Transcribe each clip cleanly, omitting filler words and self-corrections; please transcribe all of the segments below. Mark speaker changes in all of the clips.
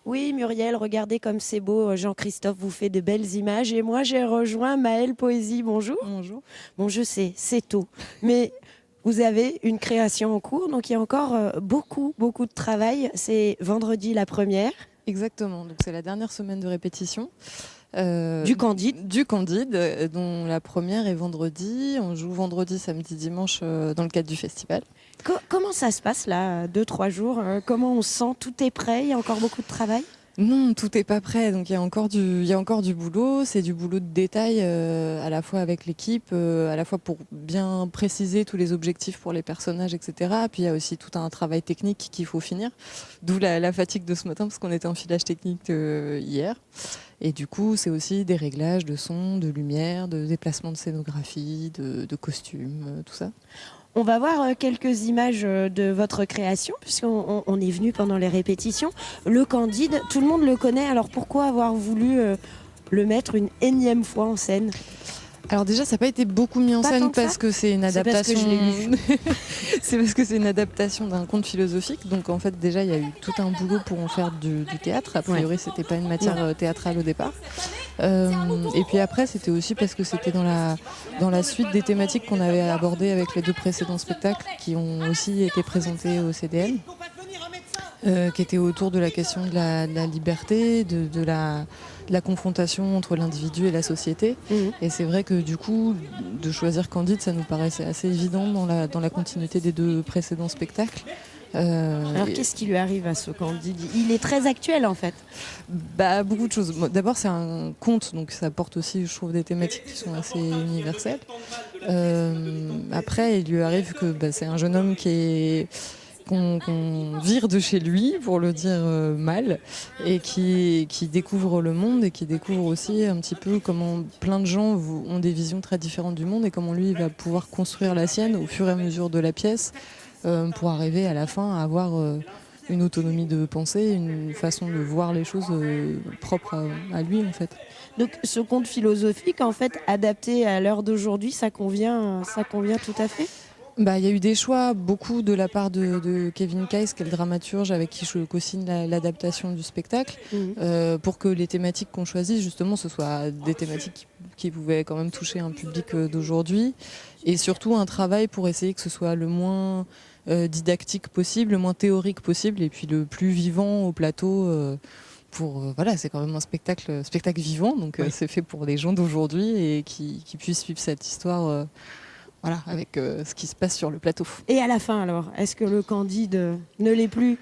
Speaker 1: Oui, Muriel, regardez comme c'est beau. Jean-Christophe vous fait de belles images. Et moi, j'ai rejoint Maëlle Poésie. Bonjour.
Speaker 2: Bonjour.
Speaker 1: Bon, je sais, c'est tôt. Mais vous avez une création en cours, donc il y a encore beaucoup de travail. C'est vendredi la première.
Speaker 2: Exactement, donc c'est la dernière semaine de répétition.
Speaker 1: Du Candide.
Speaker 2: Du Candide, dont la première est vendredi. On joue vendredi, samedi, dimanche dans le cadre du festival.
Speaker 1: Comment ça se passe là, 2-3 jours? Comment on se sent? Tout est prêt? Il y a encore beaucoup de travail?
Speaker 2: Non, tout n'est pas prêt, donc il y a encore du boulot. C'est du boulot de détail, à la fois avec l'équipe, à la fois pour bien préciser tous les objectifs pour les personnages, etc. Puis il y a aussi tout un travail technique qu'il faut finir, d'où la fatigue de ce matin, parce qu'on était en filage technique hier. Et du coup, c'est aussi des réglages de son, de lumière, de déplacement de scénographie, de costumes, tout ça.
Speaker 1: On va voir quelques images de votre création, puisqu'on est venu pendant les répétitions. Le Candide, tout le monde le connaît, alors pourquoi avoir voulu le mettre une énième fois en scène?
Speaker 2: Alors déjà, ça n'a pas été beaucoup mis en
Speaker 1: Pas tant
Speaker 2: scène
Speaker 1: que ça.
Speaker 2: parce que c'est une
Speaker 1: C'est parce que
Speaker 2: adaptation.
Speaker 1: je l'ai lu.
Speaker 2: C'est parce que c'est une adaptation d'un conte philosophique. Donc en fait, déjà, il y a eu tout un boulot pour en faire du théâtre. A priori, c'était pas une matière théâtrale au départ. Et puis après, c'était aussi parce que c'était dans la suite des thématiques qu'on avait abordées avec les deux précédents spectacles qui ont aussi été présentés au CDN. Qui était autour de la question de la liberté, de la confrontation entre l'individu et la société. Et c'est vrai que du coup, de choisir Candide, ça nous paraissait assez évident dans la continuité des deux précédents spectacles.
Speaker 1: Alors qu'est-ce qui lui arrive à ce Candide? Il est très actuel en fait.
Speaker 2: Beaucoup de choses. Bon, d'abord, c'est un conte, donc ça porte aussi, je trouve, des thématiques qui sont assez universelles. Après, il lui arrive que c'est un jeune homme qu'on vire de chez lui, pour le dire mal, et qui découvre le monde et qui découvre aussi un petit peu comment plein de gens ont des visions très différentes du monde et comment lui va pouvoir construire la sienne au fur et à mesure de la pièce pour arriver à la fin à avoir une autonomie de pensée, une façon de voir les choses propre à lui en fait.
Speaker 1: Donc ce conte philosophique en fait adapté à l'heure d'aujourd'hui, ça convient tout à fait.
Speaker 2: Il y a eu des choix, beaucoup de la part de Kevin Kayes, qui est le dramaturge avec qui je co-signe l'adaptation du spectacle, pour que les thématiques qu'on choisit, justement, ce soient des thématiques qui pouvaient quand même toucher un public d'aujourd'hui, et surtout un travail pour essayer que ce soit le moins didactique possible, le moins théorique possible, et puis le plus vivant au plateau. Voilà, c'est quand même un spectacle vivant, donc c'est fait pour les gens d'aujourd'hui et qui puissent suivre cette histoire. Voilà, avec ce qui se passe sur le plateau.
Speaker 1: Et à la fin alors, est-ce que le Candide ne l'est plus?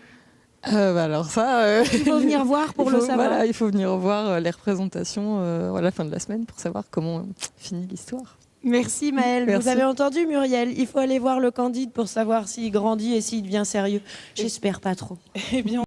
Speaker 2: Alors ça,
Speaker 1: il faut venir voir pour le savoir.
Speaker 2: Voilà, il faut venir voir les représentations à la fin de la semaine pour savoir comment finit l'histoire.
Speaker 1: Merci Maëlle.
Speaker 2: Merci.
Speaker 1: Vous avez entendu Muriel, il faut aller voir le Candide pour savoir s'il grandit et s'il devient sérieux. J'espère pas trop.
Speaker 2: Eh bien,